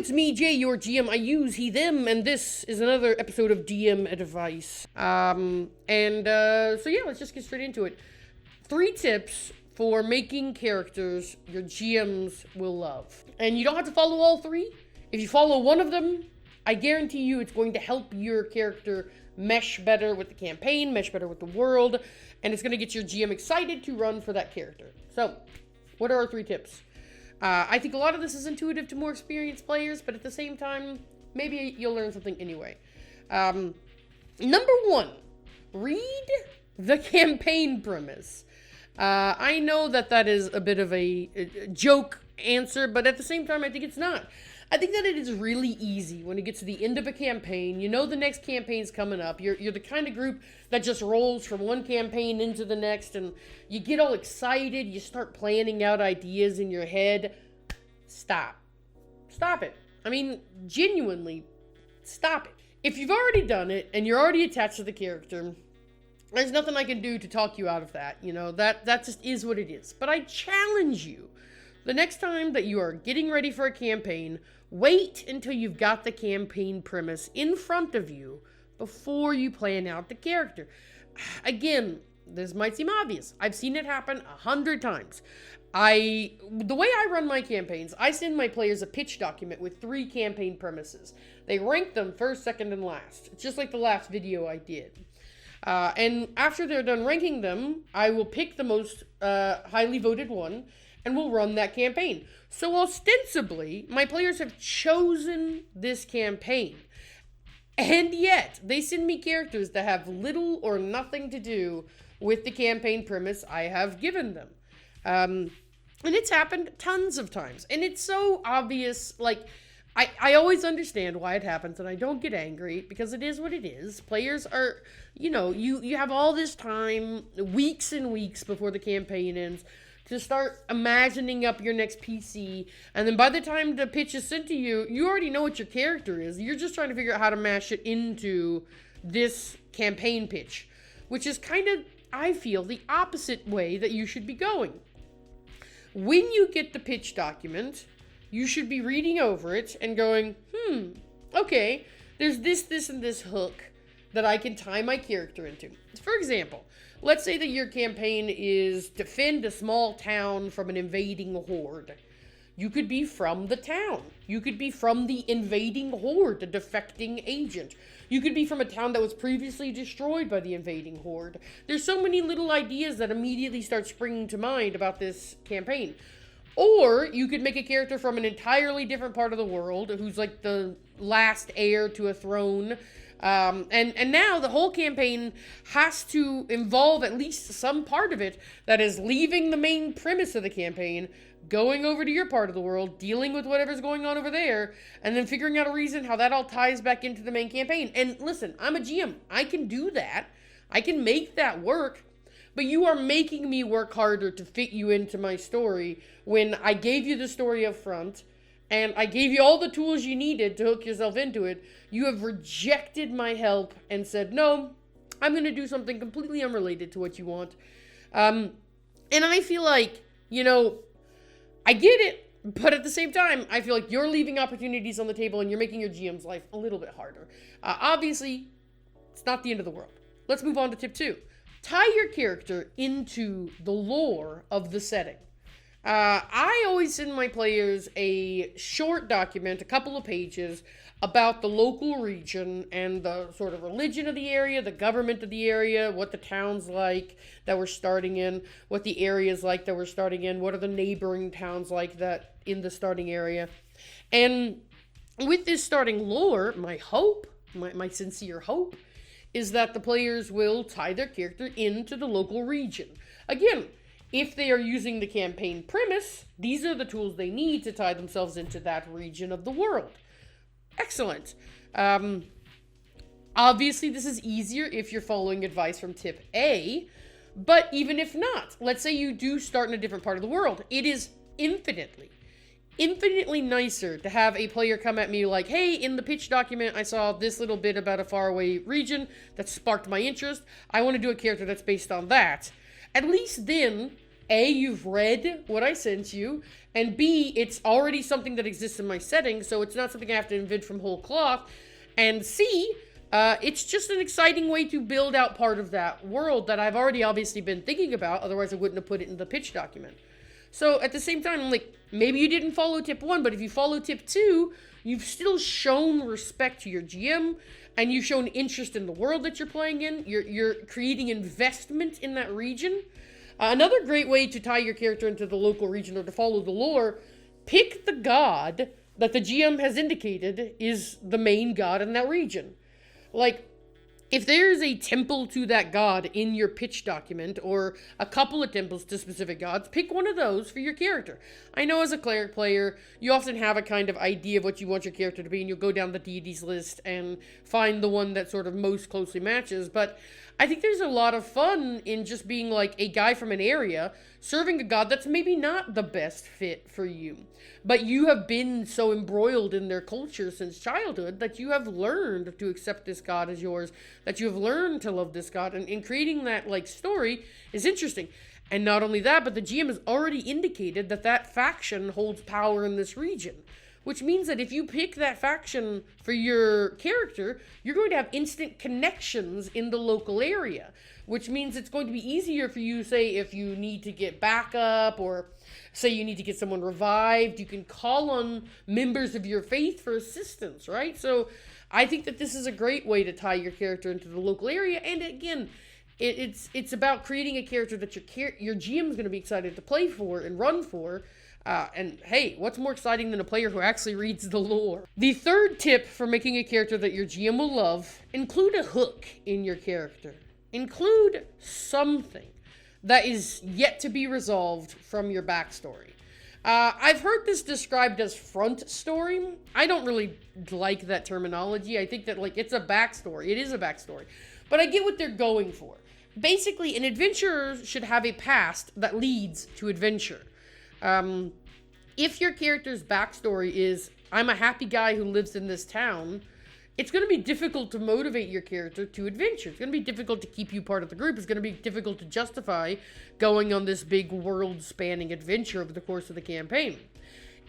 it's me, Jay, your GM. I use he, them, and this is another episode of DM Advice. So yeah, let's just get straight into it. 3 tips for making characters your GMs will love. And you don't have to follow all 3. If you follow one of them, I guarantee you it's going to help your character mesh better with the campaign, mesh better with the world, and it's going to get your GM excited to run for that character. So, what are our 3 tips? I think a lot of this is intuitive to more experienced players, but at the same time, maybe you'll learn something anyway. Number 1, read the campaign premise. I know that is a bit of a joke answer, but at the same time, I think it's not. I think that it is really easy when it gets to the end of a campaign. You know the next campaign's coming up. You're the kind of group that just rolls from one campaign into the next, and you get all excited. You start planning out ideas in your head. Stop. Stop it. I mean, genuinely, stop it. If you've already done it, and you're already attached to the character, there's nothing I can do to talk you out of that. You know, that just is what it is. But I challenge you, the next time that you are getting ready for a campaign, wait until you've got the campaign premise in front of you before you plan out the character. Again, this might seem obvious. I've seen it happen 100 times. The way I run my campaigns, I send my players a pitch document with 3 campaign premises. They rank them first, second, and last. It's just like the last video I did. And after they're done ranking them, I will pick the most highly voted one, and we'll run that campaign. So ostensibly, my players have chosen this campaign. And yet, they send me characters that have little or nothing to do with the campaign premise I have given them. And it's happened tons of times. And it's so obvious, like, I always understand why it happens, and I don't get angry, because it is what it is. Players are, you have all this time, weeks and weeks before the campaign ends, to start imagining up your next PC, and then by the time the pitch is sent to you, you already know what your character is. You're just trying to figure out how to mash it into this campaign pitch, which is kind of, I feel, the opposite way that you should be going. When you get the pitch document, you should be reading over it and going, okay, there's this, and this hook that I can tie my character into. For example, let's say that your campaign is defend a small town from an invading horde. You could be from the town. You could be from the invading horde, the defecting agent. You could be from a town that was previously destroyed by the invading horde. There's so many little ideas that immediately start springing to mind about this campaign. Or you could make a character from an entirely different part of the world who's like the last heir to a throne. And now the whole campaign has to involve at least some part of it that is leaving the main premise of the campaign, going over to your part of the world, dealing with whatever's going on over there, and then figuring out a reason how that all ties back into the main campaign. And listen, I'm a GM. I can do that. I can make that work. But you are making me work harder to fit you into my story when I gave you the story up front, and I gave you all the tools you needed to hook yourself into it. You have rejected my help and said, no, I'm going to do something completely unrelated to what you want. And I feel like, I get it, but at the same time, I feel like you're leaving opportunities on the table and you're making your GM's life a little bit harder. Obviously, it's not the end of the world. Let's move on to tip 2. Tie your character into the lore of the setting. I always send my players a short document, a couple of pages, about the local region and the sort of religion of the area, the government of the area, what the town's like that we're starting in, what the area's like that we're starting in, what are the neighboring towns like that in the starting area. And with this starting lore, my hope, my sincere hope, is that the players will tie their character into the local region. Again, if they are using the campaign premise, these are the tools they need to tie themselves into that region of the world. Excellent. Obviously, this is easier if you're following advice from tip A, but even if not, let's say you do start in a different part of the world, it is infinitely nicer to have a player come at me like, hey, in the pitch document, I saw this little bit about a faraway region that sparked my interest. I want to do a character that's based on that. At least then, A, you've read what I sent you, and B, it's already something that exists in my setting, so it's not something I have to invent from whole cloth, and C, it's just an exciting way to build out part of that world that I've already obviously been thinking about, otherwise I wouldn't have put it in the pitch document. So at the same time, like, maybe you didn't follow tip 1, but if you follow tip 2, you've still shown respect to your GM, and you've shown interest in the world that you're playing in. You're creating investment in that region. Another great way to tie your character into the local region or to follow the lore, pick the god that the GM has indicated is the main god in that region. Like, if there's a temple to that god in your pitch document, or a couple of temples to specific gods, pick one of those for your character. I know as a cleric player, you often have a kind of idea of what you want your character to be, and you'll go down the deities list and find the one that sort of most closely matches, but I think there's a lot of fun in just being like a guy from an area serving a god that's maybe not the best fit for you. But you have been so embroiled in their culture since childhood that you have learned to accept this god as yours, that you have learned to love this god, and in creating that like story is interesting. And not only that, but the GM has already indicated that that faction holds power in this region. Which means that if you pick that faction for your character, you're going to have instant connections in the local area. Which means it's going to be easier for you, say, if you need to get backup, or say you need to get someone revived, you can call on members of your faith for assistance, right? So I think that this is a great way to tie your character into the local area. And again, it's about creating a character that your GM is going to be excited to play for and run for. And hey, what's more exciting than a player who actually reads the lore? The third tip for making a character that your GM will love, include a hook in your character. Include something that is yet to be resolved from your backstory. I've heard this described as front story. I don't really like that terminology. I think that like it's a backstory. It is a backstory. But I get what they're going for. Basically, an adventurer should have a past that leads to adventure. If your character's backstory is, I'm a happy guy who lives in this town, it's going to be difficult to motivate your character to adventure. It's going to be difficult to keep you part of the group. It's going to be difficult to justify going on this big world-spanning adventure over the course of the campaign.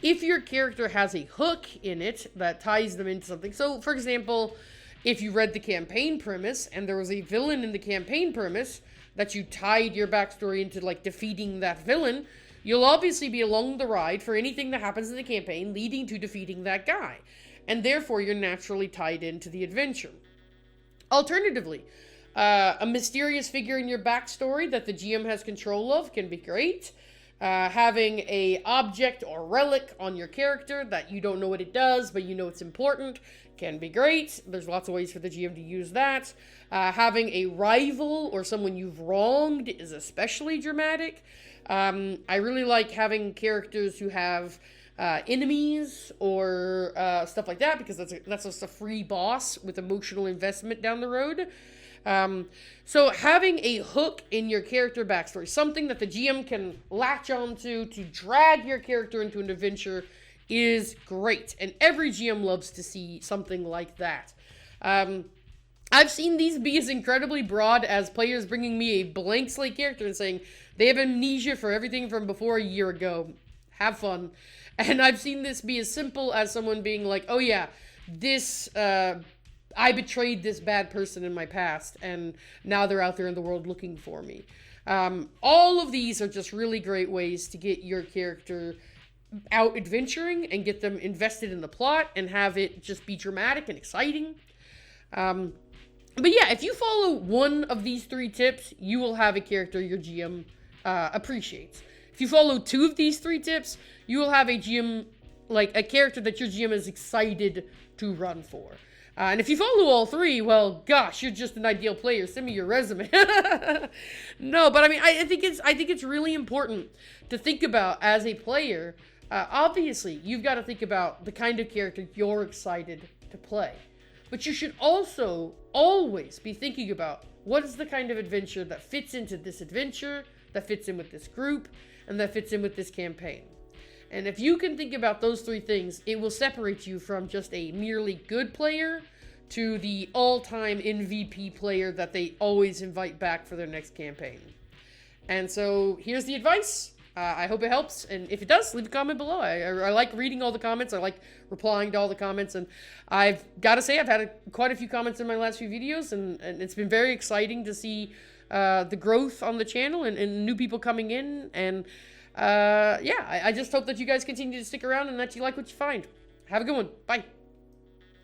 If your character has a hook in it that ties them into something, so for example, if you read the campaign premise and there was a villain in the campaign premise that you tied your backstory into, like, defeating that villain, you'll obviously be along the ride for anything that happens in the campaign leading to defeating that guy. And therefore, you're naturally tied into the adventure. Alternatively, a mysterious figure in your backstory that the GM has control of can be great. Having a object or relic on your character that you don't know what it does, but you know it's important, can be great. There's lots of ways for the GM to use that. Having a rival or someone you've wronged is especially dramatic. I really like having characters who have enemies or stuff like that, because that's just a free boss with emotional investment down the road. So having a hook in your character backstory, something that the GM can latch onto to drag your character into an adventure, is great. And every GM loves to see something like that. I've seen these be as incredibly broad as players bringing me a blank slate character and saying they have amnesia for everything from before a year ago. Have fun. And I've seen this be as simple as someone being like, oh yeah, this, I betrayed this bad person in my past, and now they're out there in the world looking for me. All of these are just really great ways to get your character out adventuring and get them invested in the plot and have it just be dramatic and exciting. But yeah, if you follow one of these 3 tips, you will have a character your GM appreciates. If you follow 2 of these 3 tips, you will have a GM, like a character that your GM is excited to run for. And if you follow all 3, well, gosh, you're just an ideal player. Send me your resume. No, but I mean, I think it's really important to think about as a player. Obviously, you've got to think about the kind of character you're excited to play. But you should also always be thinking about what is the kind of adventure that fits into this adventure, that fits in with this group, and that fits in with this campaign. And if you can think about those 3 things, it will separate you from just a merely good player to the all-time MVP player that they always invite back for their next campaign. And so here's the advice. I hope it helps, and if it does, leave a comment below. I like reading all the comments. I like replying to all the comments, and I've got to say I've had quite a few comments in my last few videos, and it's been very exciting to see the growth on the channel and new people coming in, and yeah, I just hope that you guys continue to stick around and that you like what you find. Have a good one. Bye.